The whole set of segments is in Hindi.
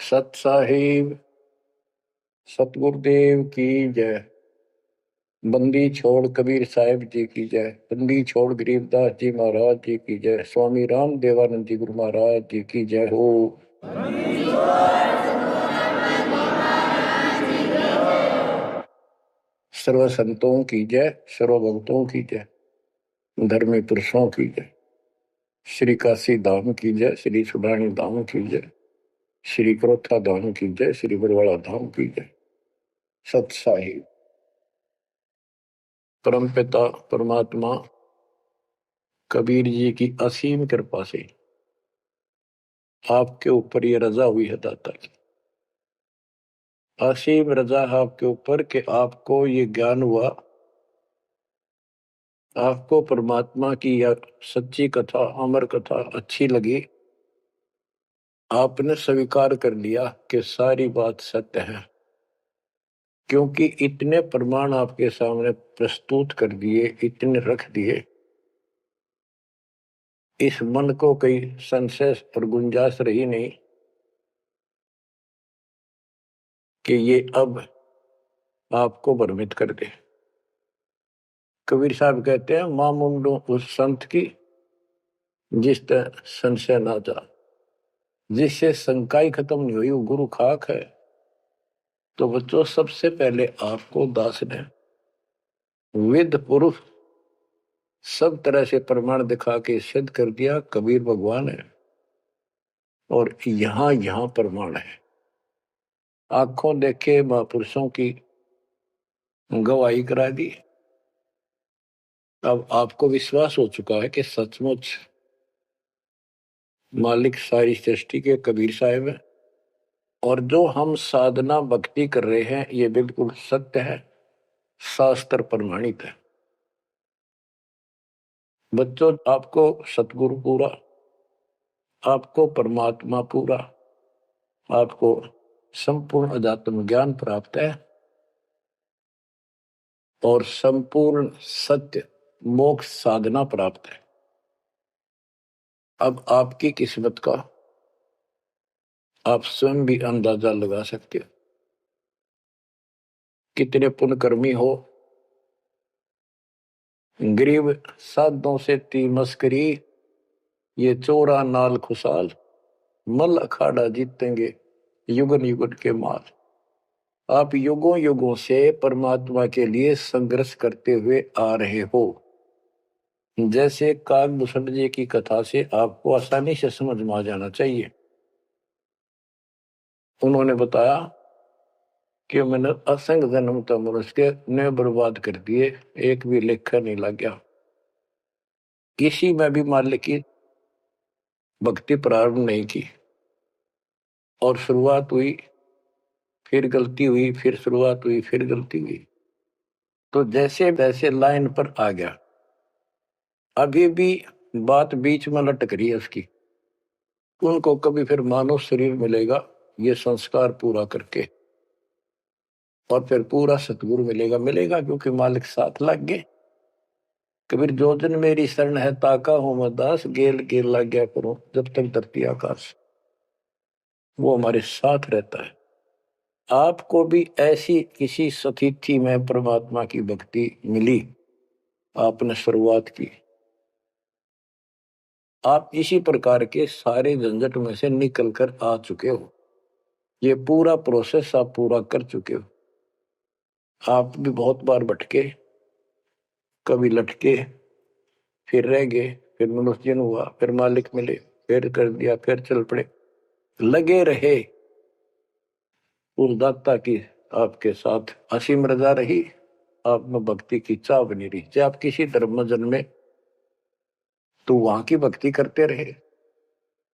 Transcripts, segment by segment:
सत साहिब सतगुरुदेव की जय। बंदी छोड़ कबीर साहिब जी की जय। बंदी छोड़ गरीबदास जी महाराज जी की जय। स्वामी राम देवानंद जी गुरु महाराज जी की जय हो। सर्व संतों की जय, सर्व भक्तों की जय, धर्मी पुरुषों की जय। श्री काशी धाम की जय, श्री सुडानी धाम की जय, श्री क्रोथा धाम की जय, श्री बरवाड़ा धाम की जय। सत साहिब परम पिता परमात्मा कबीर जी की असीम कृपा से आपके ऊपर ये रजा हुई है दाता की। असीम रजा है आपके ऊपर कि आपको ये ज्ञान हुआ, आपको परमात्मा की यह सच्ची कथा, अमर कथा अच्छी लगी। आपने स्वीकार कर लिया कि सारी बात सत्य है, क्योंकि इतने प्रमाण आपके सामने प्रस्तुत कर दिए, इतने रख दिए। इस मन को कोई संशय और गुंजाइश रही नहीं कि ये अब आपको भ्रमित कर दे। कबीर साहब कहते हैं, मां मुंडो उस संत की जिस तरह संशय ना जा। जिससे शंकाई खत्म नहीं हुई वो गुरु खाक है। तो बच्चों, सबसे पहले आपको दास ने वेद पुरुष सब तरह से प्रमाण दिखा के सिद्ध कर दिया कबीर भगवान है। और यहां यहां प्रमाण है, आंखों देखे महापुरुषों की गवाही करा दी। अब आपको विश्वास हो चुका है कि सचमुच मालिक सारी सृष्टि के कबीर साहिब है, और जो हम साधना भक्ति कर रहे हैं ये बिल्कुल सत्य है, शास्त्र प्रमाणित है। बच्चों, आपको सतगुरु पूरा, आपको परमात्मा पूरा, आपको संपूर्ण अध्यात्म ज्ञान प्राप्त है, और संपूर्ण सत्य मोक्ष साधना प्राप्त है। अब आपकी किस्मत का आप स्वयं भी अंदाजा लगा सकते हो। कितने पुण्यकर्मी हो, गरीब साधों से ती मस्करी, ये चोरा नाल खुशाल, मल अखाड़ा जीतेंगे युगन युगन के माल। आप युगों युगों से परमात्मा के लिए संघर्ष करते हुए आ रहे हो। जैसे काकभूषण जी की कथा से आपको आसानी से समझ में आ जाना चाहिए। उन्होंने बताया कि मैंने असंख्य जन्म तो मनुष्य ने बर्बाद कर दिए, एक भी लेखा नहीं लग गया। किसी में भी मालिक की भक्ति प्रारंभ नहीं की, और शुरुआत हुई, फिर गलती हुई, फिर शुरुआत हुई, फिर गलती हुई। तो जैसे जैसे लाइन पर आ गया, अभी भी बात बीच में लटक रही है उसकी। उनको कभी फिर मानव शरीर मिलेगा ये संस्कार पूरा करके, और फिर पूरा सतगुरु मिलेगा। मिलेगा क्योंकि मालिक साथ लग गए। कबीर जोजन मेरी शरण है ताका हूं मैं दास, गेल गेल लग गया करो जब तक धरती आकाश। वो हमारे साथ रहता है। आपको भी ऐसी किसी स्थिति में परमात्मा की भक्ति मिली, आपने शुरुआत की, आप इसी प्रकार के सारे झंझट में से निकल कर आ चुके हो। ये पूरा प्रोसेस आप पूरा कर चुके हो। आप भी बहुत बार भटके, कभी लटके, फिर रह गए, फिर मनुष्य हुआ, फिर मालिक मिले, फिर कर दिया, फिर चल पड़े। लगे रहे, उस दाता की आपके साथ असीम रजा रही, आप में भक्ति की चाह बनी रही। चाहे आप किसी धर्म में जन्मे तो वहां की भक्ति करते रहे,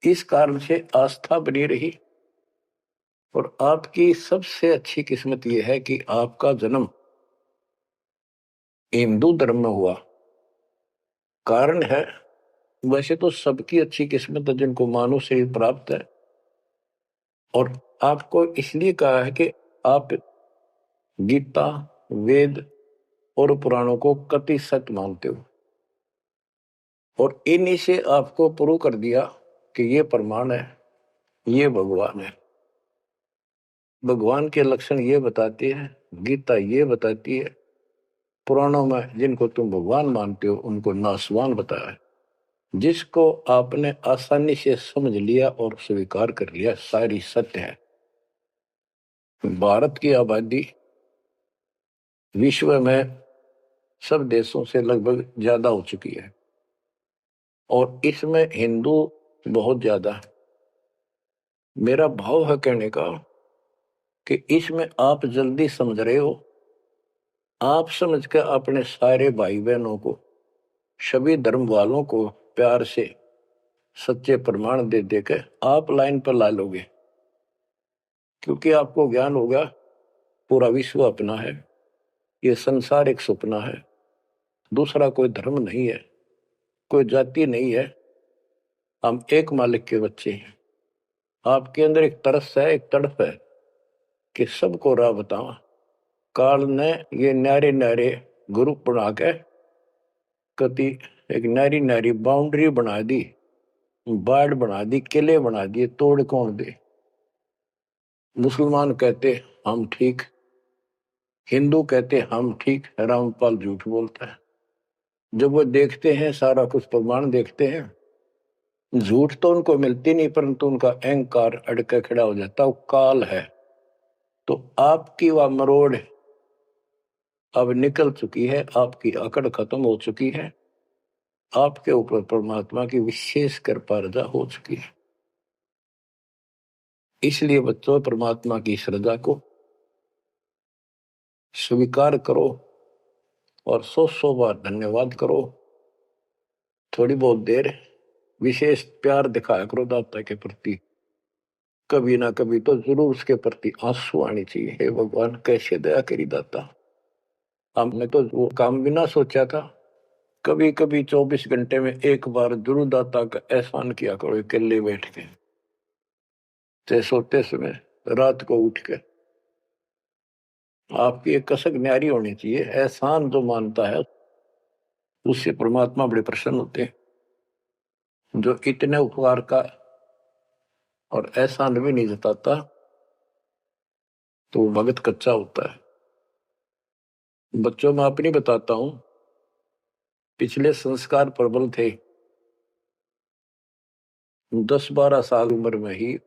इस कारण से आस्था बनी रही। और आपकी सबसे अच्छी किस्मत यह है कि आपका जन्म हिंदू धर्म में हुआ। कारण है, वैसे तो सबकी अच्छी किस्मत है जिनको मानव शरीर प्राप्त है, और आपको इसलिए कहा है कि आप गीता, वेद और पुराणों को कति सत्य मानते हो, और इन्हीं से आपको प्रूव कर दिया कि ये प्रमाण है, ये भगवान है। भगवान के लक्षण ये बताती है, गीता ये बताती है, पुराणों में जिनको तुम भगवान मानते हो उनको नासवान बताया है। जिसको आपने आसानी से समझ लिया और स्वीकार कर लिया, सारी सत्य है। भारत की आबादी विश्व में सब देशों से लगभग ज्यादा हो चुकी है और इसमें हिंदू बहुत ज्यादा है। मेरा भाव है कहने का कि इसमें आप जल्दी समझ रहे हो। आप समझ कर अपने सारे भाई बहनों को, सभी धर्म वालों को प्यार से सच्चे प्रमाण दे देकर आप लाइन पर ला लोगे, क्योंकि आपको ज्ञान होगा पूरा विश्व अपना है, ये संसार एक सपना है, दूसरा कोई धर्म नहीं है, कोई जाति नहीं है, हम एक मालिक के बच्चे हैं। आपके अंदर एक तरस है, एक तड़प है कि सबको राह बतावा। काल ने ये न्यारे न्यारे ग्रुप बना के कति एक नारी नारी बाउंड्री बना दी, बाढ़ बना दी, किले बना दिए, तोड़ कौन दे। मुसलमान कहते हम ठीक, हिंदू कहते हम ठीक, रामपाल झूठ बोलता है। जब वो देखते हैं सारा कुछ प्रमाण देखते हैं, झूठ तो उनको मिलती नहीं, परंतु उनका अहंकार अड़के खड़ा हो जाता, वो काल है। तो आपकी वह मरोड़ अब निकल चुकी है, आपकी अकड़ खत्म हो चुकी है, आपके ऊपर परमात्मा की विशेष कृपा रजा हो चुकी है। इसलिए बच्चों, परमात्मा की श्रद्धा को स्वीकार करो और 100 बार धन्यवाद करो। थोड़ी बहुत देर विशेष प्यार दिखाया करो दाता के प्रति, कभी ना कभी तो जरूर उसके प्रति आंसू आनी चाहिए। हे भगवान, कैसे दया करी दाता, हमने तो वो काम भी ना सोचा था। कभी कभी 24 घंटे में एक बार जरूर दाता का एहसान किया करो, अकेले बैठ के, चाहे सोते समय, रात को उठ के। आपकी एक कसक न्यारी होनी चाहिए। एहसान जो मानता है उससे परमात्मा बड़े प्रसन्न होते हैं। जो इतने उपकार का और एहसान भी नहीं जताता तो वो भगत कच्चा होता है। बच्चों, मैं अपनी बताता हूं, पिछले संस्कार प्रबल थे। 10-12 साल उम्र में ही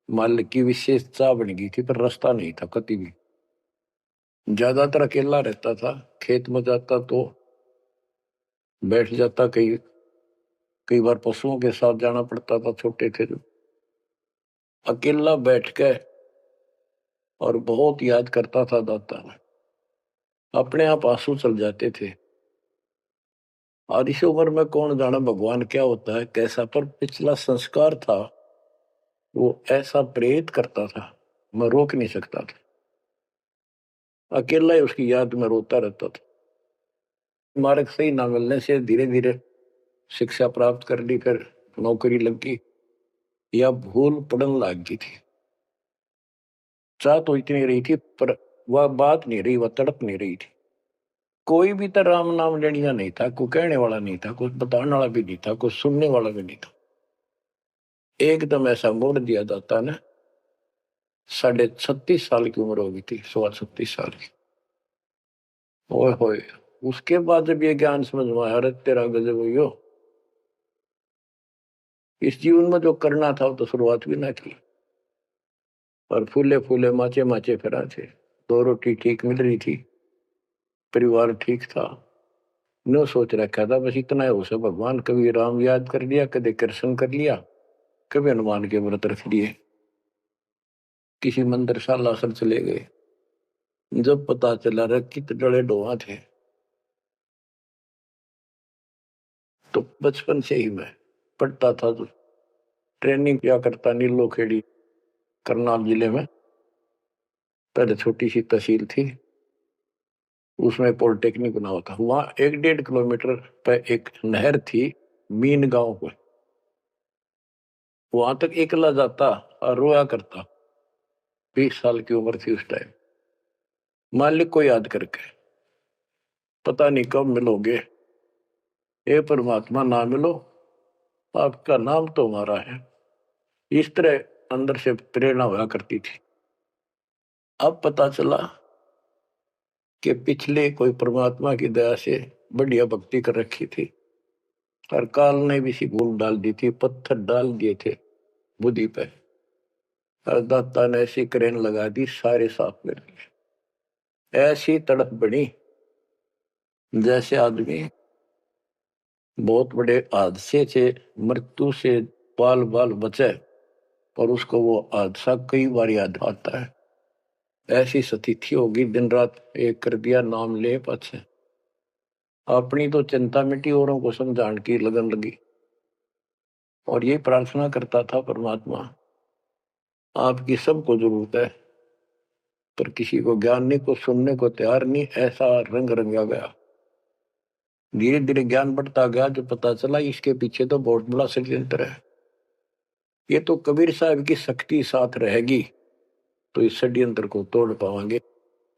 मालिक की विशेष चाह बन गई थी, पर रास्ता नहीं था कभी भी। ज्यादातर अकेला रहता था, खेत में जाता तो बैठ जाता, कई बार पशुओं के साथ जाना पड़ता था, छोटे थे जो। अकेला बैठ के और बहुत याद करता था दाता, अपने आप आंसू चल जाते थे। और इस उम्र में कौन जाना भगवान क्या होता है कैसा, पर पिछला संस्कार था वो ऐसा प्रेरित करता था, मैं रोक नहीं सकता था। अकेला ही उसकी याद में रोता रहता था। मार्ग सही ना मिलने से धीरे धीरे शिक्षा प्राप्त कर ली, फिर नौकरी लग गई, या भूल पड़न लग गई थी। चाह तो इतनी रही थी, पर वह बात नहीं रही, वह तड़प नहीं रही थी। कोई भी तो राम नाम लेनिया नहीं था, कोई कहने वाला नहीं था, कुछ बताने वाला भी नहीं था, कुछ सुनने वाला भी नहीं था। एकदम ऐसा मोड़ दिया दाता ने। 36.5 साल की उम्र हो गई थी, 36.5 साल की। ओए होए, उसके बाद जब ये ज्ञान समझ में आया, अरे तेरा गजब हुई, इस जीवन में जो करना था वो तो शुरुआत भी ना की। और फूले फूले माचे माचे फिरा थे, 2 रोटी ठीक मिल रही थी, परिवार ठीक था। नो सोच रखा था बस इतना है उसे, भगवान कभी राम याद कर लिया, कभी कृष्ण कर लिया, कभी हनुमान के व्रत रख लिए, किसी मंदिर सालासर चले गए। जब पता चला रे कित डले डोहा थे, तो बचपन से ही मैं पढ़ता था, तो ट्रेनिंग किया करता नीलो खेड़ी, करनाल जिले में। पहले छोटी सी तहसील थी, उसमें पॉलिटेक्निक बना हुआ था। वहां 1-1.5 किलोमीटर पे एक नहर थी, मीन गांव को। वहां तक एकला जाता और रोया करता। 20 साल की उम्र थी उस टाइम। मालिक को याद करके, पता नहीं कब मिलोगे, हे परमात्मा ना मिलो, आपका नाम तो हमारा है। इस तरह अंदर से प्रेरणा हुआ करती थी। अब पता चला कि पिछले कोई परमात्मा की दया से बढ़िया भक्ति कर रखी थी और काल ने भी सी भूल डाल दी थी, पत्थर डाल दिए थे बुद्धि पे और दाता ने ऐसी करेन लगा दी, सारे साफ कर दिए। ऐसी तड़प बनी जैसे आदमी बहुत बड़े हादसे से मृत्यु से बाल बाल बचे पर उसको वो हादसा कई बार याद आता है। ऐसी स्थिति होगी, दिन रात एक कर दिया नाम ले पाछे। अपनी तो चिंता मिटी, औरों को समझाने की लगन लगी और ये प्रार्थना करता था, परमात्मा आपकी सबको जरूरत है पर किसी को ज्ञान नहीं, को सुनने को तैयार नहीं। ऐसा रंग रंगा गया, धीरे धीरे ज्ञान बढ़ता गया, जो पता चला इसके पीछे तो बहुत बड़ा षड्यंत्र है। ये तो कबीर साहब की शक्ति साथ रहेगी तो इस षड्यंत्र को तोड़ पाएंगे,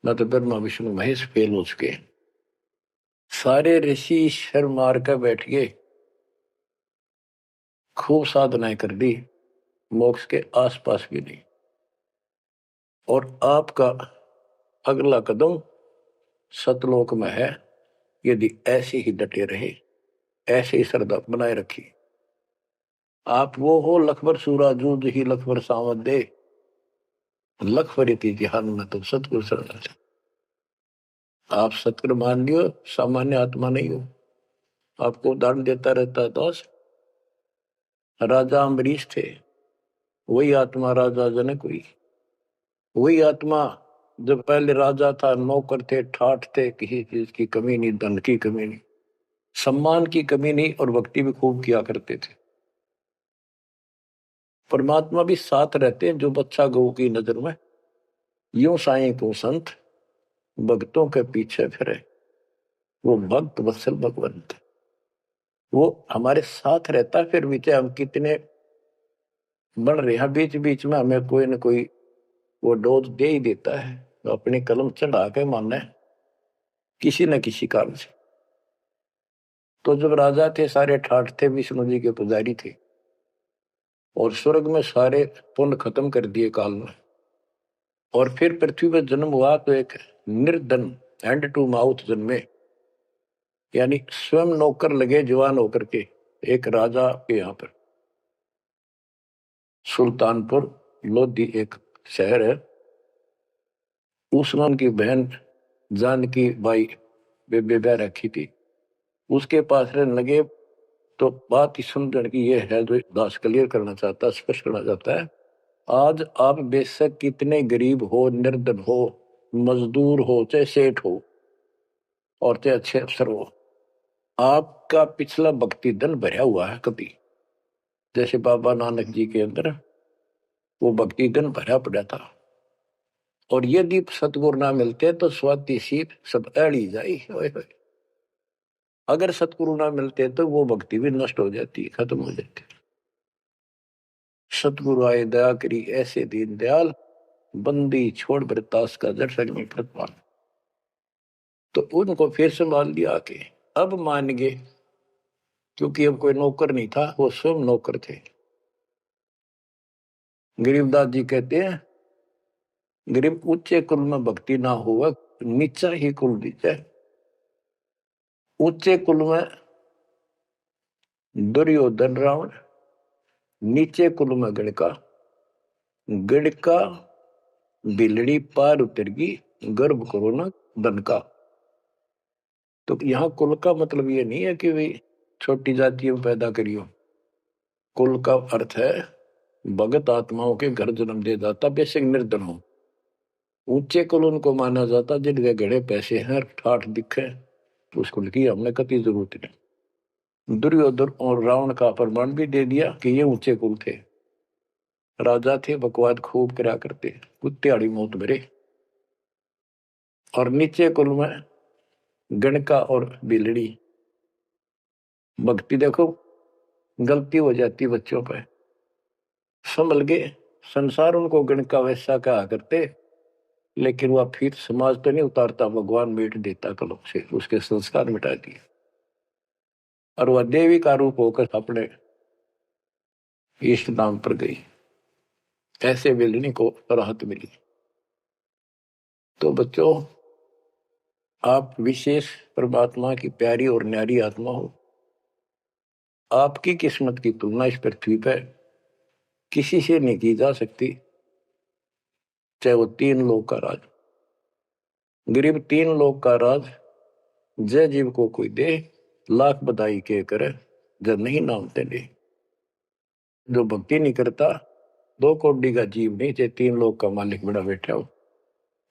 न तो ब्रह्मा विष्णु महेश फेल हो चुके। सारे ऋषि शर मार कर बैठ गए, खूब साधनाएं कर दी, मोक्ष के आसपास भी नहीं। और आपका अगला कदम सतलोक में है, यदि ऐसे ही डटे रहे, ऐसे ही श्रद्धा बनाए रखी। आप वो हो लखबर सूरा जूझ ही लखबर सावत दे, लखबर जिहान में तो सतगुरु शरण। आप सतगुरु मान लियो, सामान्य आत्मा नहीं हो। आपको उदाहरण देता रहता है दोस्त, राजा अम्बरीश थे, वही आत्मा राजा जनक हुई। वही आत्मा जब पहले राजा था, नौकर थे, ठाठ थे, किसी चीज की कमी नहीं, धन की कमी नहीं, सम्मान की कमी नहीं और भक्ति भी खूब किया करते थे। परमात्मा भी साथ रहते हैं जो बच्चा गौ की नजर में। यूं साईं को संत भक्तों के पीछे फिरे, वो भक्त वत्सल भगवंत, वो हमारे साथ रहता। फिर भी चाहे हम कितने बढ़ रहे हैं, बीच बीच में हमें कोई न कोई वो डोज दे ही देता है, तो अपनी कलम चढ़ा के मानना है किसी न किसी कारण से। तो जब राजा थे सारे ठाठ थे, विष्णु जी के पुजारी थे और स्वर्ग में सारे पुण्य खत्म कर दिए काल में, और फिर पृथ्वी पर जन्म हुआ तो एक निर्धन हैंड टू माउथ जन्मे, यानी स्वयं नौकर लगे जवान होकर के एक राजा के यहाँ पर। सुल्तानपुर लोधी एक शहर है, उसमें उनकी बहन जानकी बाई बेबे रखी थी, उसके पास रहने लगे। तो बात ही समझने की ये है जो दास क्लियर करना चाहता, स्पष्ट करना चाहता है। आज आप बेशक कितने गरीब हो, निर्धन हो, मजदूर हो, चाहे सेठ हो और चाहे अच्छे अफसर हो, आपका पिछला भक्ति धन भरा हुआ है कभी। जैसे बाबा नानक जी के अंदर वो भक्ति धन भरा पड़ा था, और यदि सतगुरु ना मिलते तो स्वाति सीप सब अड़ी जाई। अगर सतगुरु ना मिलते तो वो भक्ति भी नष्ट हो जाती, खत्म हो जाती। सतगुरु आए दया करी ऐसे दीन दयाल, बंदी छोड़ बरतास का दर्शन में प्रतिपाल। तो उनको फिर संभाल लिया के अब मान गए, क्योंकि अब कोई नौकर नहीं था, वो स्वयं नौकर थे। गरीबदास जी कहते हैं, गरीब ऊंचे कुल में भक्ति ना हुआ, नीचा ही कुल दीजिए। ऊंचे कुल में दुर्योधन रावण, नीचे कुल में गणका, गणका बिलड़ी पार उतर गई, गर्भ करो ना धन का। तो यहाँ कुल का मतलब ये नहीं है कि भाई छोटी जातियों पैदा करियो। कुल का अर्थ है भगत आत्माओं के घर जन्म दे जाता, बेशक निर्धन हो। ऊंचे कुल उनको माना जाता जिनके घड़े पैसे हैं, ठाठ दिखे, तो उस कुल की हमने कति जरूरत नहीं। दुर्योधन और रावण का प्रमाण भी दे दिया कि ये ऊंचे कुल थे, राजा थे, बकवाद खूब करा करते, कुत्तेआड़ी मौत भरे। और नीचे कुल में गणका और बिलड़ी, भक्ति देखो गलती हो जाती बच्चों पर, संभल गए। संसार उनको गणका वैसा कहा करते, लेकिन वह फिर समाज तो नहीं उतारता, भगवान मिट देता कलम से, उसके संस्कार मिटा दिए और वह देवी का रूप होकर अपने इष्ट नाम पर गई। ऐसे बिलनी को राहत मिली। तो बच्चों, आप विशेष परमात्मा की प्यारी और न्यारी आत्मा हो। आपकी किस्मत की तुलना इस पृथ्वी पर किसी से नहीं की जा सकती, चाहे वो 3 लोक का राज, गरीब 3 लोक का राज जय जीव को कोई दे, लाख बधाई के करे, जब नहीं नामते ले। जो भक्ति नहीं करता, 2 कौड़ी का जीव नहीं, चाहे 3 लोक का मालिक बड़ा बैठा हो।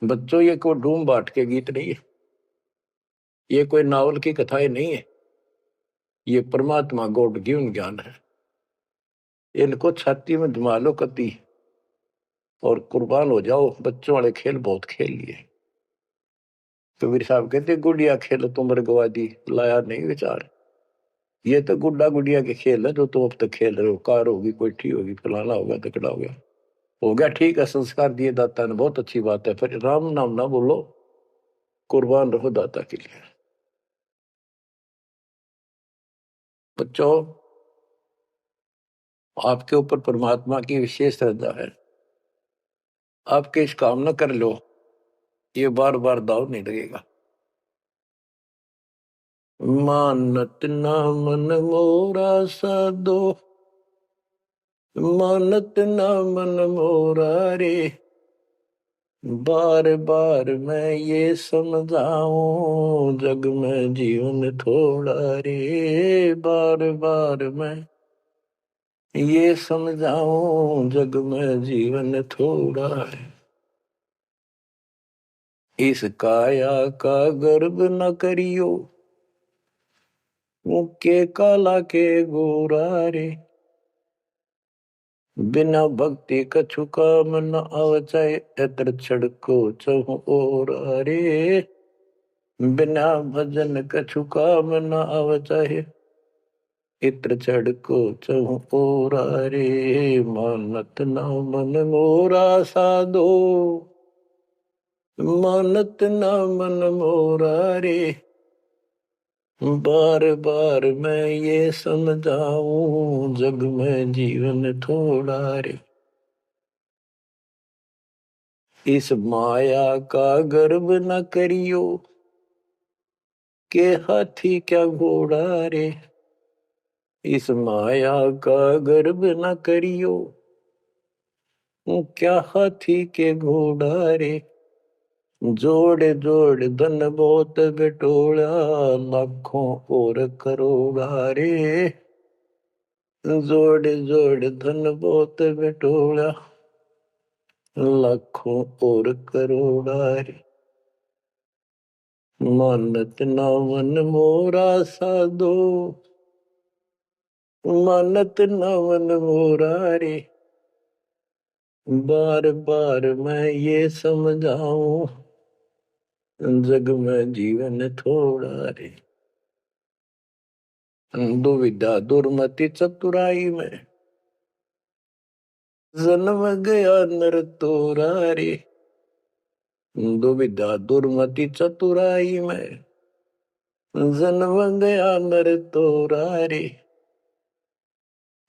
बच्चों, ये कोई डूम बाट के गीत नहीं है, ये कोई नावल की कथाएं नहीं है, ये परमात्मा गॉड गिवन ज्ञान है। इनको छाती में जमा लो कति और कुर्बान हो जाओ। बच्चों वाले खेल बहुत खेल लिए। कबीर साहब कहते, गुड़िया खेल तुम गवा दी, लाया नहीं विचार। ये तो गुड्डा गुड़िया के खेल है जो तुम अब तक खेल रहे हो। कार होगी, कोठी होगी, फलाना होगा, तकड़ा हो गया ठीक है, संस्कार दिए दाता ने, बहुत अच्छी बात है, फिर राम नाम ना बोलो, कुर्बान रहो दाता के लिए। बच्चों, आपके ऊपर परमात्मा की विशेष श्रद्धा है। आपके इस काम न कर लो, ये बार बार दाव नहीं लगेगा। मानत ना मन मोरा साधो, मानत ना मन मोरा रे, बार बार मैं ये समझाऊं, जग में जीवन थोड़ा रे। बार बार मैं ये समझाऊं, जग में जीवन थोड़ा है। इस काया का गर्व न करियो, मुक्के काला के गोरा रे। बिना भक्ति कछु काम न आवचाए, एतर छड़को चहु और रे। बिना भजन कछु काम न आवचाए, इत्र छड़को चहु और रे। मानत न मन मोरा साधो, मानत न मन मोरा रे। बार बार मैं ये समझाऊं, जग में जीवन थोड़ा रे। इस माया का गर्व न करियो, के हाथी क्या घोड़ा रे। इस माया का गर्व न करियो, क्या हाथी के घोड़ा रे। जोड़ जोड़ धन बहुत बटोला, लाखों और करोड़ा रे। जोड़ जोड़ धन बहुत बटोला, लाखों और करोड़ा रे। मानत ना मन मोरा साधो, मानत ना मन मोरा रे। बार बार मैं ये समझाऊं, जग में जीवन थोड़ा रे। दुविधा दुर्मति चतुराई में, जन्म गया नर तोरा रे। दुविधा दुर्मति चतुराई में, जन्म गया नर तोरा रे।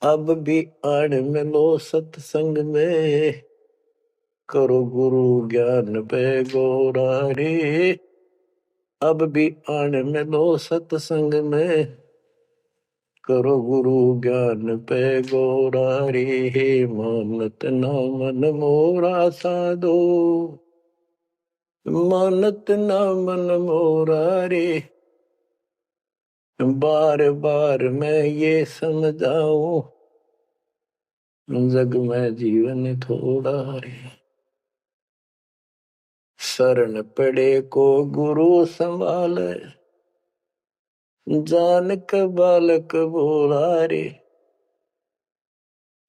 अब भी आड़ मिलो सत्संग में, करो गुरु ज्ञान पे गोरा रे। अब भी आड़ मिलो सत्संग में, करो गुरु ज्ञान पे गोरा रे। मानत ना मन मोरा साधो, मानत ना मन मोरा रे। बार बार मैं ये समझाऊं, जग में जीवन थोड़ा रे। शरण पड़े को गुरु संभाले, जान का बालक बोला रे।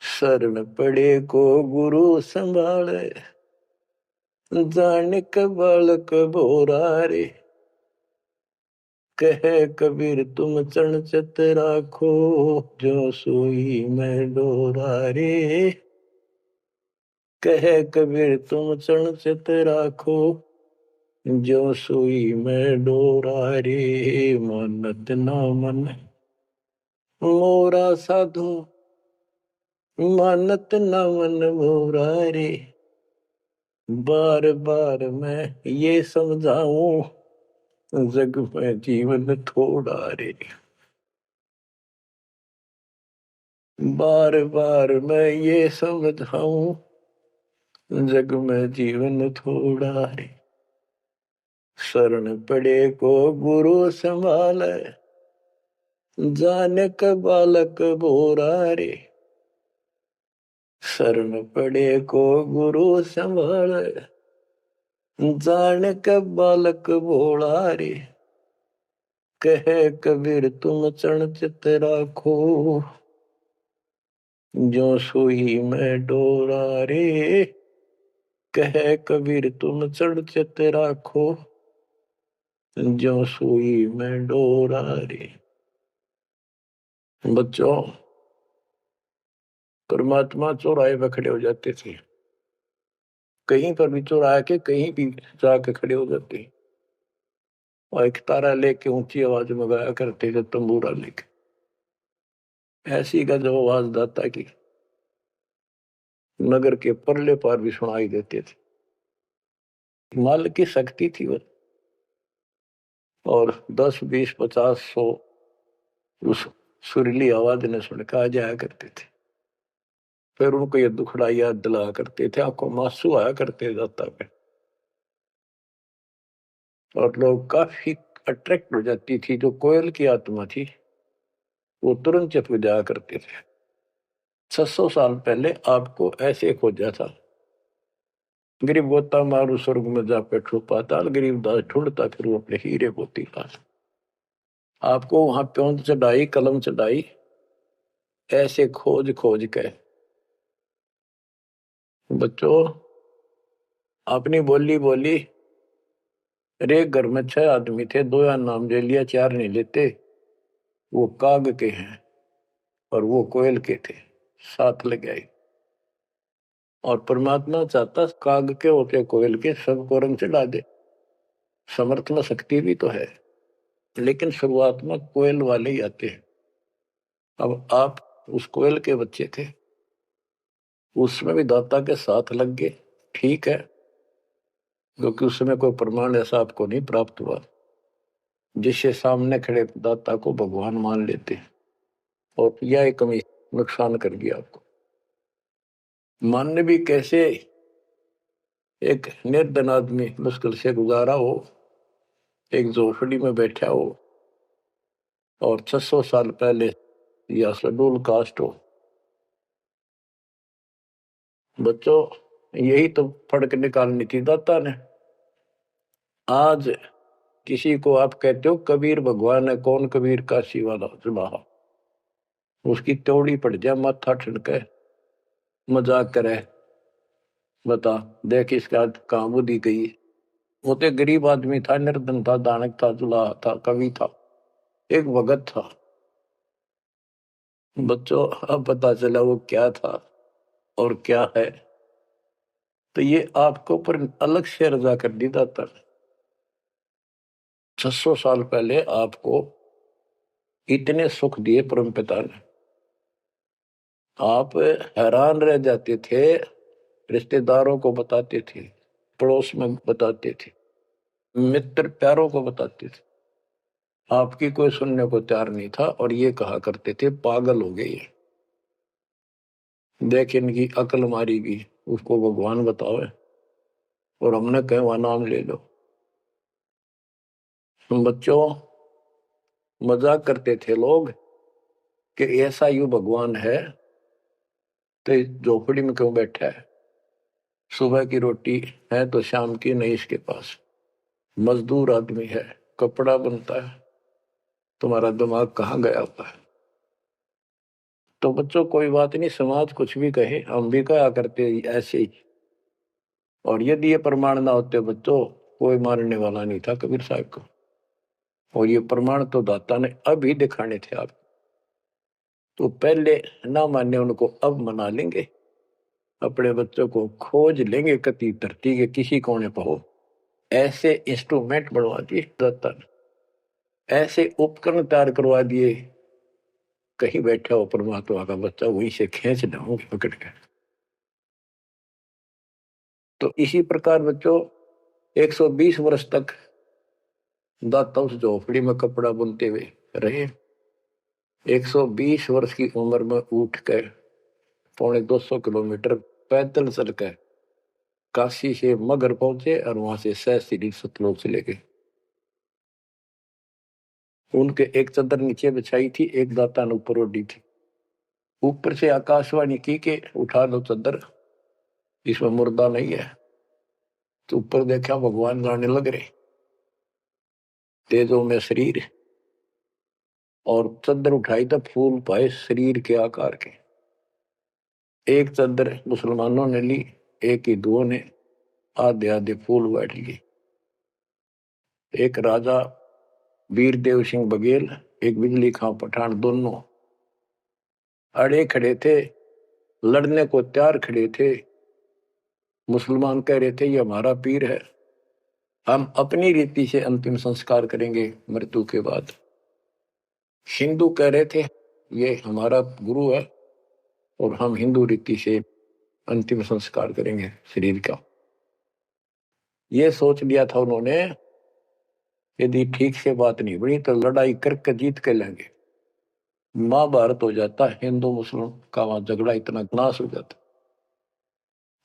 शरण पड़े को गुरु संभाले, जान का बालक बोला रे। कहे कबीर तुम चरण चित राखो, जो सोई मैं डोरा रे। कहे कबीर तुम चरण चित राखो, जो सोई मैं डोरा रे। मानत ना मन मोरा साधो, मानत ना मन मोरा रे। बार बार मैं ये समझाऊं, जग में जीवन थोड़ा रे। बार बार मैं ये समझाऊं, जग में जीवन थोड़ा रे। शरण पड़े को गुरु संभाले, जाने का बालक बोरा रे। शरण पड़े को गुरु संभाले, जाने का बालक भोला रे। कहे कबीर तुम चरण चित राखो, जो सुई में डोरा रे। कहे कबीर तुम चरण चित राखो, जो सुई में डोरा रे। बच्चों, परमात्मा चौराहे पे खड़े हो जाते थे, कहीं पर भी चौराहे के कहीं भी जाके खड़े हो जाते और एक तारा लेके ऊंची आवाज में गाया करते थे, तंबूरा लेके। ऐसी गजब आवाज दाता की नगर के परले पार भी सुनाई देते थे। माल की शक्ति थी वो, और 10 20 50 100 उस सुरीली आवाज ने सुन के आ जाया करते थे। फिर उनको ये दुखड़ा याद दिलाया करते थे, आंखों में आंसू आया करते दाता पे, और लोग काफी अट्रैक्ट हो जाती थी। जो कोयल की आत्मा थी वो तुरंत चप जाया करते थे। 600 साल पहले आपको ऐसे खोजा था, गरीब गोता मारू स्वर्ग में जा बैठो पाताल, गरीब दास ढूंढता फिर वो अपने हीरे मोती पास। आपको वहां प्योंद चढ़ाई, कलम चढ़ाई, ऐसे खोज खोज के। बच्चों, अपनी बोली बोली। एक घर में 6 आदमी थे, 2 या नाम ले लिया, 4 नहीं लेते। वो काग के हैं और वो कोयल के थे, साथ लग आई। और परमात्मा चाहता काग के होते कोयल के सबको रंग चढ़ा दे। समर्थ में शक्ति भी तो है, लेकिन शुरुआत में कोयल वाले ही आते हैं। अब आप उस कोयल के बच्चे थे, उसमें भी दाता के साथ लग गए, ठीक है, क्योंकि उस समय कोई प्रमाण ऐसा आपको नहीं प्राप्त हुआ जिससे सामने खड़े दाता को भगवान मान लेते, और यह एक कमी नुकसान कर दिया आपको। मानने भी कैसे? एक निर्धन आदमी मुश्किल से गुजारा हो, एक झोपड़ी में बैठा हो, और 600 साल पहले या शेड्यूल कास्ट हो। बच्चों, यही तो फर्क निकालनी थी दाता ने। आज किसी को आप कहते हो कबीर भगवान है, कौन कबीर? काशी वाला जबाहा, उसकी त्योड़ी पड़ जाए, माथा ठनके, मजाक करे, बता देख इसका कहां बुद्धि गई। वो तो गरीब आदमी था, निर्धन था, दानक था, जुलाहा था, कवि था, एक भगत था। बच्चों, अब पता चला वो क्या था और क्या है। तो ये आपको ऊपर अलग से रजा कर दी दाता ने। 600 साल पहले आपको इतने सुख दिए परमपिता ने, आप हैरान रह जाते थे। रिश्तेदारों को बताते थे, पड़ोस में बताते थे, मित्र प्यारों को बताते थे, आपकी कोई सुनने को तैयार नहीं था। और ये कहा करते थे पागल हो गए, देख इनकी अकल मारी गई, उसको भगवान बताओ, और हमने कहे वह नाम ले लो। बच्चों, मजाक करते थे लोग कि ऐसा यू भगवान है तो झोपड़ी में क्यों बैठा है? सुबह की रोटी है तो शाम की नहीं इसके पास, मजदूर आदमी है, कपड़ा बनता है, तुम्हारा दिमाग कहाँ गया हुआ है? तो बच्चों, कोई बात नहीं, समाज कुछ भी कहे, हम भी कहा करते ऐसे ही। और यदि ये प्रमाण ना होते बच्चों, कोई मारने वाला नहीं था कबीर साहब को। और ये प्रमाण तो दाता ने अभी दिखाने थे आप, तो पहले ना माने उनको अब मना लेंगे। अपने बच्चों को खोज लेंगे कति धरती के किसी कोने पर हो, ऐसे इंस्ट्रूमेंट बनवा दिए दाता ने, ऐसे उपकरण तैयार करवा दिए, कहीं बैठा हो परमात्मा का बच्चा वहीं से खींच लाऊंगे पकड़ के। तो इसी प्रकार बच्चों 120 वर्ष तक दाता उस झोपड़ी में कपड़ा बुनते हुए रहे। 120 वर्ष की उम्र में उठ कर 250 किलोमीटर पैदल चलकर काशी से मगर पहुंचे और वहां से सहस्त्री सतलोक चले गए। उनके एक चद्दर नीचे बिछाई थी, एक दाता ने ऊपर ओढ़ी थी। ऊपर से आकाशवाणी की के उठा लो चद्दर, इसमें मुर्दा नहीं है। तो ऊपर देखा भगवान गाने लग रहे, तेजों में शरीर, और चद्दर उठाई तो फूल पाए शरीर के आकार के। एक चद्दर मुसलमानों ने ली, एक हिंदुओं ने आधे आधे फूल बैठ लिए। एक राजा वीरदेव सिंह बघेल, एक बिजली खां पठान, दोनों अड़े खड़े थे, लड़ने को तैयार खड़े थे। मुसलमान कह रहे थे ये हमारा पीर है, हम अपनी रीति से अंतिम संस्कार करेंगे मृत्यु के बाद। हिंदू कह रहे थे ये हमारा गुरु है और हम हिंदू रीति से अंतिम संस्कार करेंगे शरीर का। ये सोच लिया था उन्होंने, यदि ठीक से बात नहीं बनी तो लड़ाई करके जीत के लेंगे। महाभारत हो जाता, हिंदू मुस्लिम का वहां झगड़ा इतना नाश हो जाता।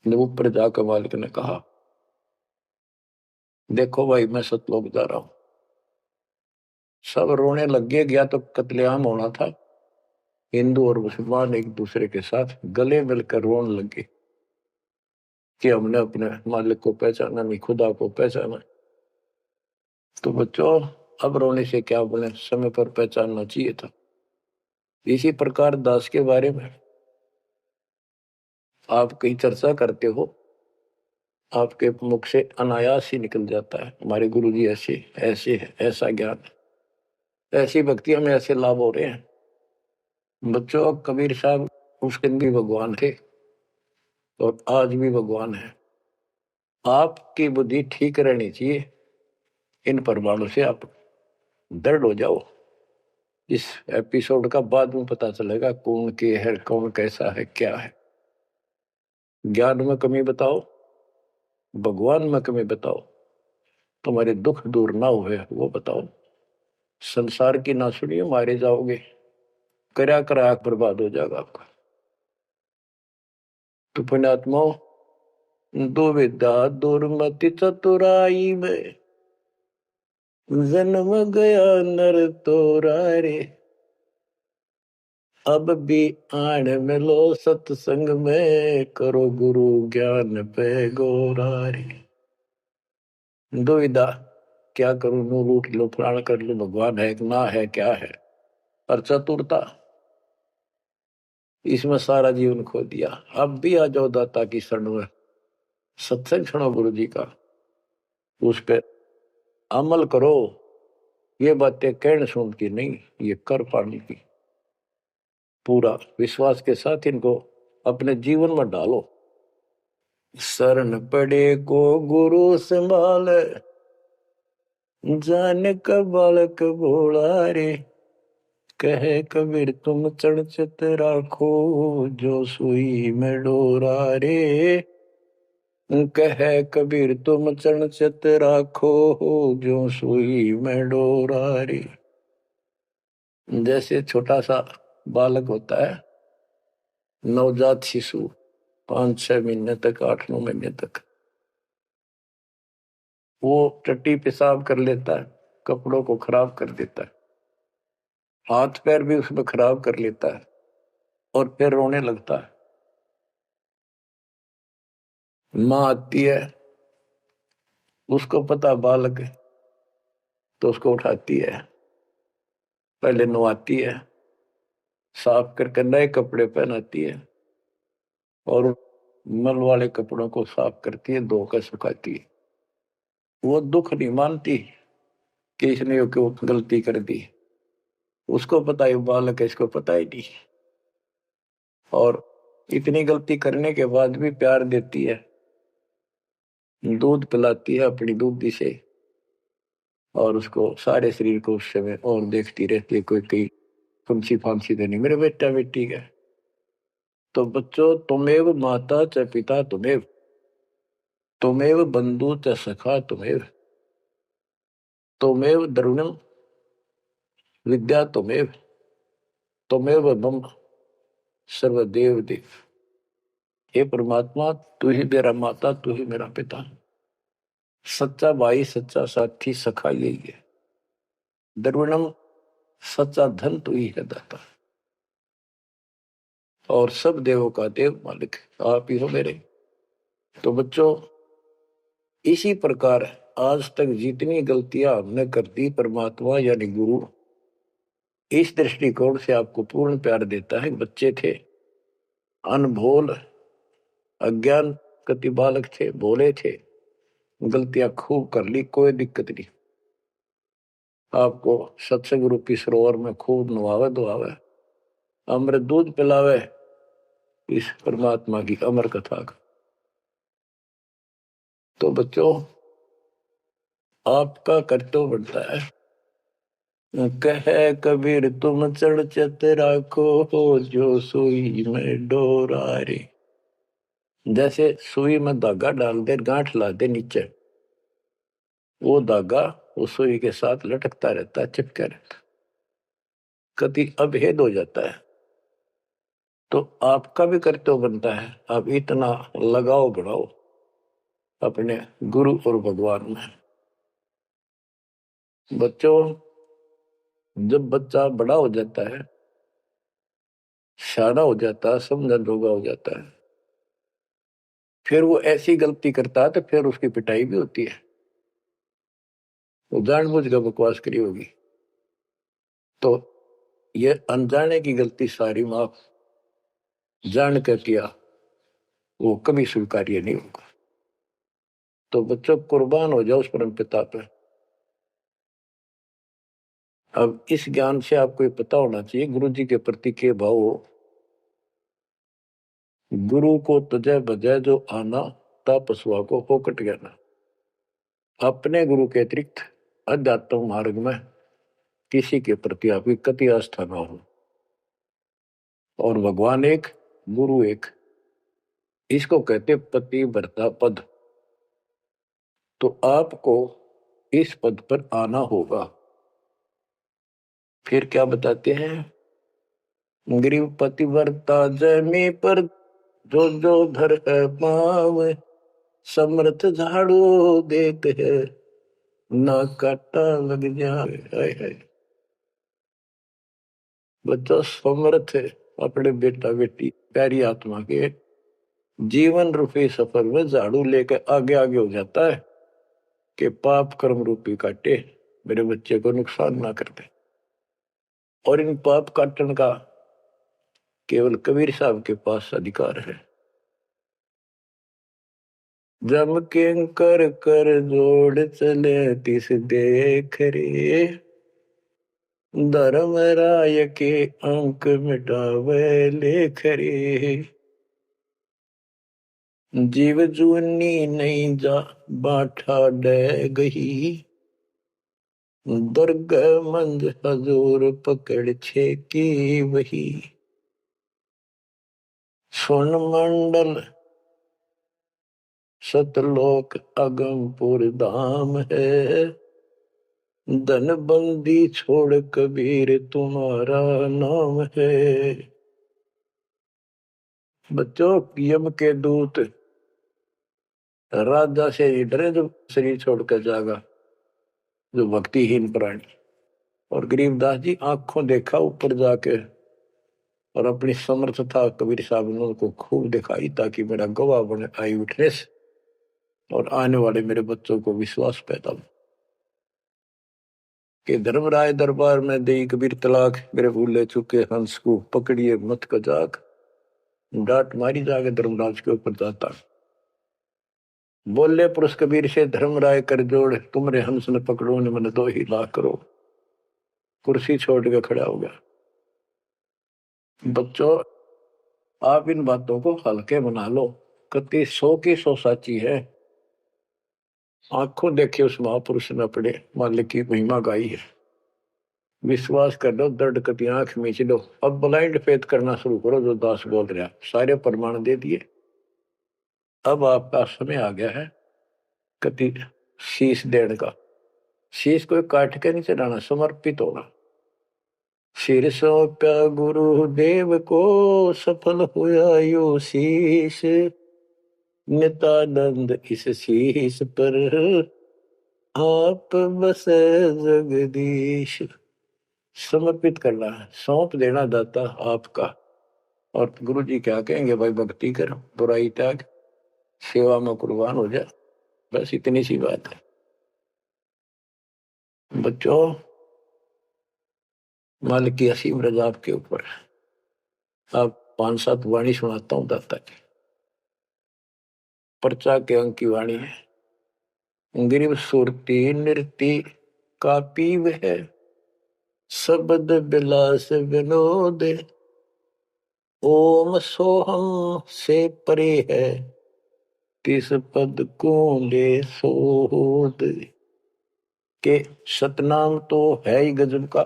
ऊपर जाकर मालिक ने कहा देखो भाई मैं सतलोक जा रहा हूं। सब रोने लग गया तो कत्लेआम होना था। हिंदू और मुसलमान एक दूसरे के साथ गले मिलकर रोने लगे कि हमने अपने मालिक को पहचाना नहीं, खुदा को पहचाना। तो बच्चों अब रोने से क्या बने, समय पर पहचानना चाहिए था। इसी प्रकार दास के बारे में आप कहीं चर्चा करते हो, आपके मुख से अनायास ही निकल जाता है हमारे गुरुजी ऐसे ऐसे है, ऐसा ज्ञान, ऐसी भक्ति, हमें ऐसे लाभ हो रहे हैं। बच्चों कबीर साहब उस दिन भी भगवान थे और आज भी भगवान है। आपकी बुद्धि ठीक रहनी चाहिए, इन प्रमाणों से आप दृढ़ हो जाओ। इस एपिसोड का बाद में पता चलेगा कौन के है, कौन कैसा है, क्या है। ज्ञान में कमी बताओ, भगवान में कमी बताओ, तुम्हारे दुख दूर ना हुए वो बताओ। संसार की ना सुनिए, मारे जाओगे, करा करा बर्बाद हो जाएगा आपका। तो पुण्यात्माओं, दुविधा दुर्मति चतुराई में जन्म गया नर तोरा रे। अब भी आण मिलो सत्संग में, करो गुरु ज्ञान पे गोरा रे। दुविधा, क्या करूं, नो लूट लो, प्राण कर लो, भगवान है ना है, क्या है। और चतुरता, इसमें सारा जीवन खो दिया। अब भी आ जाओ दाता की शरण में, सत्संग सुनो गुरु जी का, उस पर अमल करो। ये बातें कहने सुन की नहीं, ये कर पाने की। पूरा विश्वास के साथ इनको अपने जीवन में डालो। शरण पड़े को गुरु संभाल, जान का बालक भोला रे। कहे कबीर तुम चढ़चत राखो, जो सुई में डोरा रे। कहे कबीर तुम चढ़चत राखो, जो सुई में डोरा रे। जैसे छोटा सा बालक होता है, नवजात शिशु, 5-6 महीने तक, 8-9 महीने तक, वो टट्टी पेशाब कर लेता है, कपड़ों को खराब कर देता है, हाथ पैर भी उसमें खराब कर लेता है और फिर रोने लगता है। माँ आती है, उसको पता बालक है, तो उसको उठाती है, पहले नवाती है, साफ करके नए कपड़े पहनाती है और मल वाले कपड़ों को साफ करती है, धोकर सुखाती है। वो दुख नहीं मानती कि इसने क्यों गलती कर दी, उसको पता है बालक है, इसको पता ही नहीं। और इतनी गलती करने के बाद भी प्यार देती है, दूध पिलाती है अपनी दूधी से, और उसको सारे शरीर को उस समय और देखती रहती है कोई कहीं फंसी फांसी तो नहीं मेरे बेटा बेटी का। तो बच्चों, तुमेव माता च पिता तुमेव, त्वमेव बंधु च सखा त्वमेव द्रविणम विद्या त्वमेव मम सर्वदेव देव। हे परमात्मा, तू ही मेरा माता, तू ही मेरा पिता, सच्चा भाई, सच्चा साथी, सखा यही है। द्रविणम, सच्चा धन तू ही है दाता, और सब देवों का देव मालिक आप ही हो मेरे। तो बच्चों, इसी प्रकार आज तक जितनी गलतियां हमने कर दी, परमात्मा यानी गुरु इस दृष्टिकोण से आपको पूर्ण प्यार देता है। बच्चे थे, अनभोल, अज्ञान कति बालक थे, भोले थे, गलतियां खूब कर ली, कोई दिक्कत नहीं। आपको सत्संग रूपी सरोवर में खूब नवावे धोआवे, अमृत दूध पिलावे इस परमात्मा की अमर कथा का। तो बच्चों, आपका कर्तव्य बनता है, कहे कबीर तुम चढ़ चत राखो, जो सुई में डोरा रे। जैसे सुई में धागा डाल दे, गांठ ला दे नीचे, वो धागा उस सुई के साथ लटकता रहता है, चिपका रहता, कभी अभेद हो जाता है। तो आपका भी कर्तव्य बनता है, आप इतना लगाव बढ़ाओ अपने गुरु और भगवान में। बच्चों, जब बच्चा बड़ा हो जाता है, शाना हो जाता है, समझन जोगा हो जाता है, फिर वो ऐसी गलती करता है तो फिर उसकी पिटाई भी होती है। वो जानबूझ कर बकवास करी होगी, तो ये अनजाने की गलती सारी माफ, जान कर किया वो कभी स्वीकार्य नहीं होगा। तो बच्चों, कुर्बान हो जाओ उस परम पिता पे। अब इस ज्ञान से आपको ये पता होना चाहिए गुरु जी के प्रति के भाव हो। गुरु को तुझे बजाय जो आना, तापसवा को फोकट गया। अपने गुरु के अतिरिक्त अध्यात्म मार्ग में किसी के प्रति आपकी कति आस्था ना हो। और भगवान एक, गुरु एक, इसको कहते पति भरता पद। तो आपको इस पद पर आना होगा। फिर क्या बताते हैं, गरीब पतिव्रता जमी पर जो जो धर है पाव, समर्थ झाड़ू देते है ना काटा लग जाए। बच्चा समर्थ है अपने बेटा बेटी प्यारी आत्मा के जीवन रूपी सफर में झाड़ू लेकर आगे आगे हो जाता है कि पाप कर्म रूपी काटे मेरे बच्चे को नुकसान ना कर दे। और इन पाप काटने का केवल कबीर साहब के पास अधिकार है। जम के कर कर जोड़ चले तिस देख रे, धर्म राय के अंक मिटावे लेख रे। जीव जूनी नहीं जा बाठा डे गही, दुर्ग मंज हजूर पकड़ छे की वही। स्वर्ण मंडल सतलोक अगमपुर धाम है, धन बंदी छोड़ कबीर तुम्हारा नाम है। बच्चों, यम के दूत राजा से डरे जो शरीर छोड़कर जागा, जो भक्तिहीन प्राणी। और गरीबदास जी आंखों देखा ऊपर जाके, और अपनी समर्थता कबीर साहब ने उनको खूब दिखाई, ताकि मेरा गवाह बने आई विटनेस, और आने वाले मेरे बच्चों को विश्वास पैदा हो कि धर्मराय दरबार में दे कबीर तलाक, मेरे भूले चुके हंस को पकड़िए मत कजाक, डांट मारी जाके धर्मराज के ऊपर जाता। बोले पुरुष कबीर से धर्मराय कर जोड़, तुमरे हंस न पकड़ो ने मन 2 लाख करो। कुर्सी छोड़ के खड़ा हो गया। बच्चों, आप इन बातों को हल्के बना लो, कति 100 की 100 साची है। आंखों देखे उस महापुरुष ने अपने मालिक की महिमा गाई है। विश्वास कर लो, दर्द कति आंख मीच लो। अब ब्लाइंड फेथ करना शुरू करो, जो दास बोल रहा, सारे प्रमाण दे दिए। अब आपका समय आ गया है कति शीश देण का, शीश कोई काट के नहीं चढ़ाना, समर्पित होना। सिर सौंप्या गुरुदेव को, सफल हुआ यो शीश, नित्यानंद इस शीश पर आप बसे जगदीश। समर्पित करना है, सौंप देना दाता आपका। और गुरु जी क्या कहेंगे, भाई भक्ति कर, बुराई त्याग, सेवा में कुर्बान हो जा। बस इतनी सी बात है बच्चों। मालिक की असीम रजा आपके ऊपर। आप 5-7 वाणी सुनाता हूं दाता की। पर्चा के अंक की वाणी है। गिरिव सुरती नृति का पीव है, शब्द बिलास विनोद, ओम सोहम से परे है, तिस पद को ले सोद। के सतनाम तो है ही गजब का,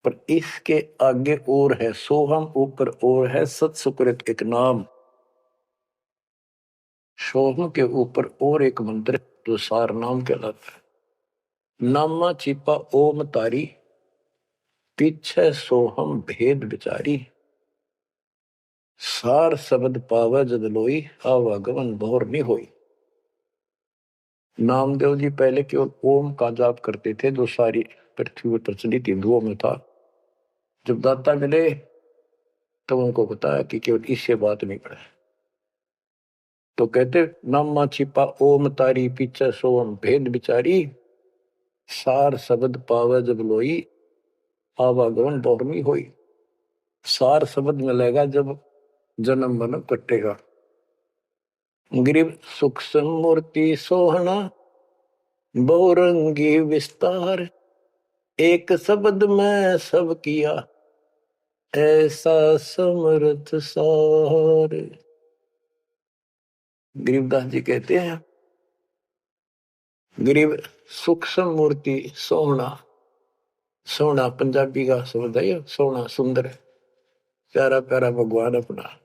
पर इसके आगे और है सोहम, ऊपर और है सत सुकृत एक नाम। सोहम के ऊपर और एक मंत्र जो सार नाम कहलाता है। नामा छिपा ओम तारी, पीछे सोहम भेद विचारी, सार शब्द पावे जद लोई, आवागमन भोर नहीं होई। नामदेव जी पहले केवल ओम का जाप करते थे, जो सारी पृथ्वी पर प्रचलित हिंदुओं में था। जब दाता मिले तब उनको बताया कि केवल इससे बात नहीं पड़े, तो कहते नामा छिपा ओम तारी, पीछे सोम भेद विचारी, सार शब्द पावे जब लोई, आवागमन बहुरमी होई। सार शब्द मिलेगा जब जन्म मन कटेगा। गिरिव सूक्ष्म मूर्ति सोहना, बहुरंगी विस्तार, एक शब्द में सब किया, ऐसा समर्थ सार। गरीबदास जी कहते हैं, गरीब सूक्ष्म मूर्ति सोहना, सोना पंजाबी का शब्द है, सोना सुंदर, प्यारा प्यारा भगवान अपना।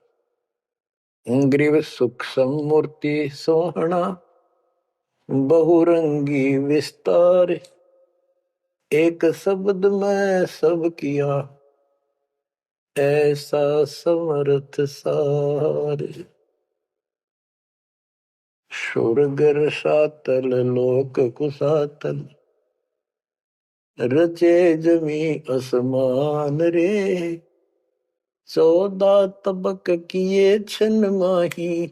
गरीब सूक्ष्म मूर्ति सोहना, बहुरंगी विस्तार, एक शब्द में सब किया, ऐसा समर्थ सार। स्वर्ग सातल लोक कुसातल, रचे जमी असमान रे, 14 तबक किए छन माही,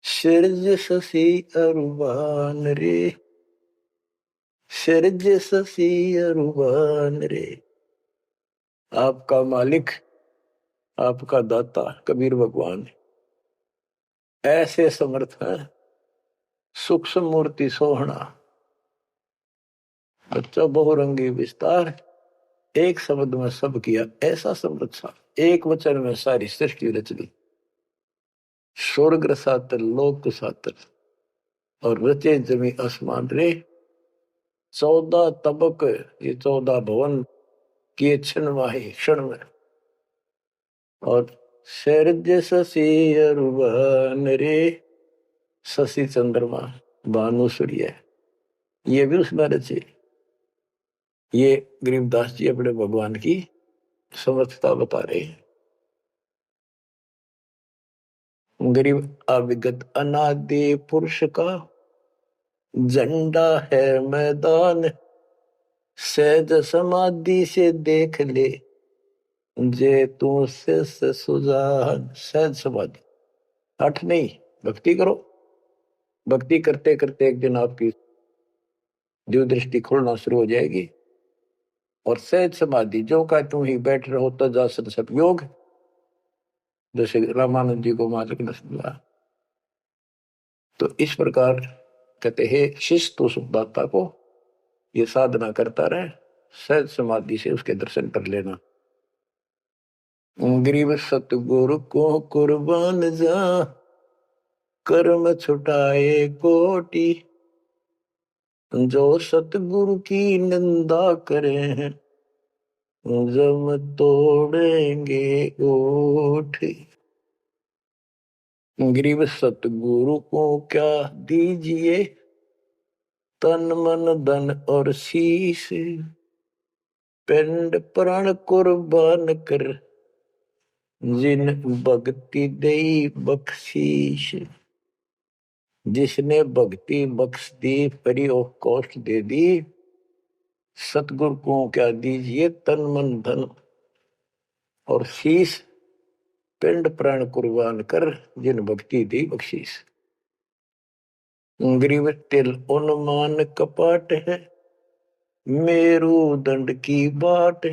सिरज शशि अरुबान रे, सिरज शशि अरुबान रे। आपका मालिक, आपका दाता कबीर भगवान ऐसे समर्थ है। सूक्ष्म मूर्ति सोहना, बच्चा बहुरंगी विस्तार, एक शब्द में सब किया, ऐसा समर्थ सा, एक वचन में सारी सृष्टि रच दी। स्वर्ग सातल लोक सातल, और रचे जमी आसमान रे, 14 तबक, ये 14 भवन किए क्षण माही, क्षण में। और शरज शशि अरुबान रे, शशि चंद्रमा भानु सूर्य, ये भी उसमें रचे। ये गरीबदास जी अपने भगवान की समर्थता बता रहे हैं। गरीब अविगत अनादि पुरुष का झंडा है मैदान, सहज समाधि से देख ले, जे तू से सुजान। सहज समाधि, हठ नहीं, भक्ति करो। भक्ति करते करते एक दिन आपकी दिव्य दृष्टि खुलना शुरू हो जाएगी। और सहज समाधि जो का तुम ही बैठ रहो तजासन सब योग, जैसे रामानंद जी को मालिक ने सुना। तो इस प्रकार कहते हैं शिष्य तो सुखदाता को ये साधना करता रहे, सहज समाधि से उसके दर्शन कर लेना। गरीब सतगुरु को कुर्बान जा, कर्म छुटाए कोटि, जो सतगुरु की निंदा करे हैं, जम तोड़ेंगे ओठ। गरीब सतगुरु को क्या दीजिए, तन मन धन और शीश, पिंड प्राण कुर्बान कर, जिन भक्ति दई बख्शीश। जिसने भक्ति बख्श दी, फ्री ऑफ कॉस्ट दे दी, सतगुरु को क्या दीजिए, तन मन धन और शीश, पिंड प्राण कुर्बान कर, जिन भक्ति दी बख्शीश। गरीब तिल उन्मान कपाट है, मेरू दंड की बाट,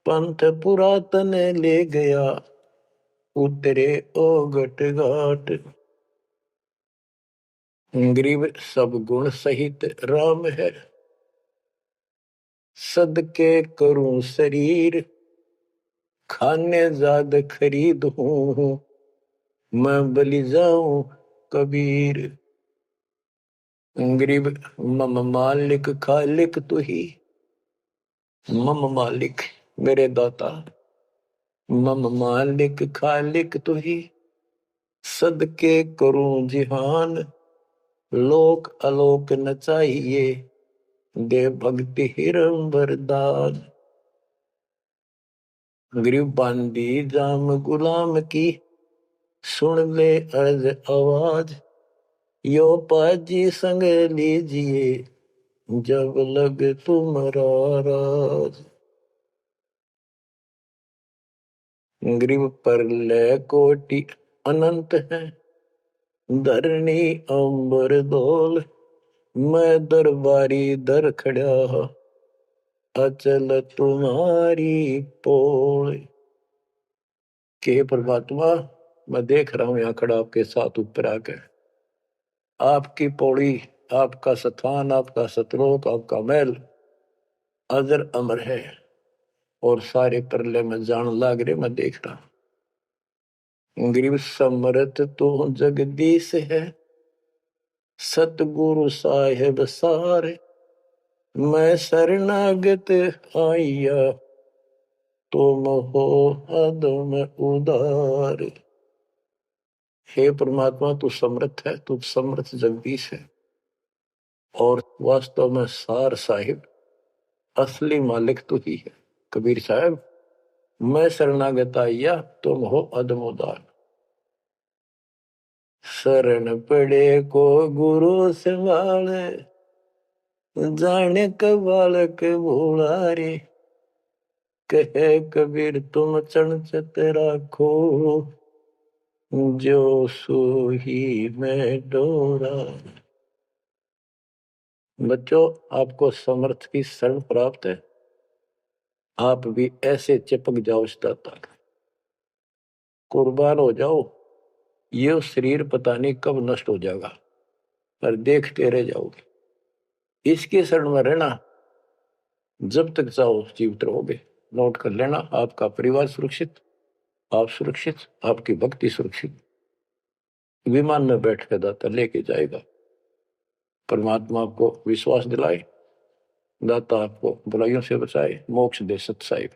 पंथ पुरातन ले गया, उतरे ओगट घाट। गरीब सब गुण सहित राम है, सदके करूं शरीर, खाने जाद खरीद हूं, मैं बलि जाऊं कबीर। गरीब मम मालिक खालिक तू ही, मम मालिक मेरे दाता, मम मालिक खालिक तू ही, सदके करूं जिहान, लोक अलोक न चाहिए, दे भक्ति हिरम वरदान। गरीब बांदी जाम गुलाम की, सुन ले अर्ज आवाज, यो पाजी संग लीजिए, जब लग तुम्हारा राज। गरीब परलय कोटि अनंत है, धरणी अंबर डोल, मैं दरबारी दर खड़ा, अचल तुम्हारी पोल। के परमात्मा, मैं देख रहा हूं यहां खड़ा आपके साथ ऊपर आकर, आपकी पौड़ी, आपका स्थान, आपका सतलोक, आपका महल अजर अमर है, और सारे परले में जान लाग रहे, मैं देख रहा हूं। गरीब समरथ तो जगदीश है, सतगुरु साहेब सारे, मैं शरणागत आइया, तुम हो अदम उदार। हे परमात्मा, तू समर्थ है, तू समर्थ जगदीश है, और वास्तव में सार साहिब असली मालिक तू ही है। कबीर साहब, मैं शरणागत आइया, तुम हो अदम उदार। शरण पड़े को गुरु संभाले, जाने का बालक भोला रे, कहे कबीर तुम चणचत राखो, जो सोही में डोरा। बच्चों, आपको समर्थ की शरण प्राप्त है, आप भी ऐसे चिपक जाओ इस दाता, कुर्बान हो जाओ। ये शरीर पता नहीं कब नष्ट हो जाएगा, पर देखते रह जाओगे। इसके शरण में रहना, जब तक चाहो जीवित रहोगे। नोट कर लेना, आपका परिवार सुरक्षित, आप सुरक्षित, आपकी भक्ति सुरक्षित। विमान में बैठ कर दाता लेके जाएगा। परमात्मा आपको विश्वास दिलाए, दाता आपको बुराइयों से बचाए, मोक्ष दे सत साहिब।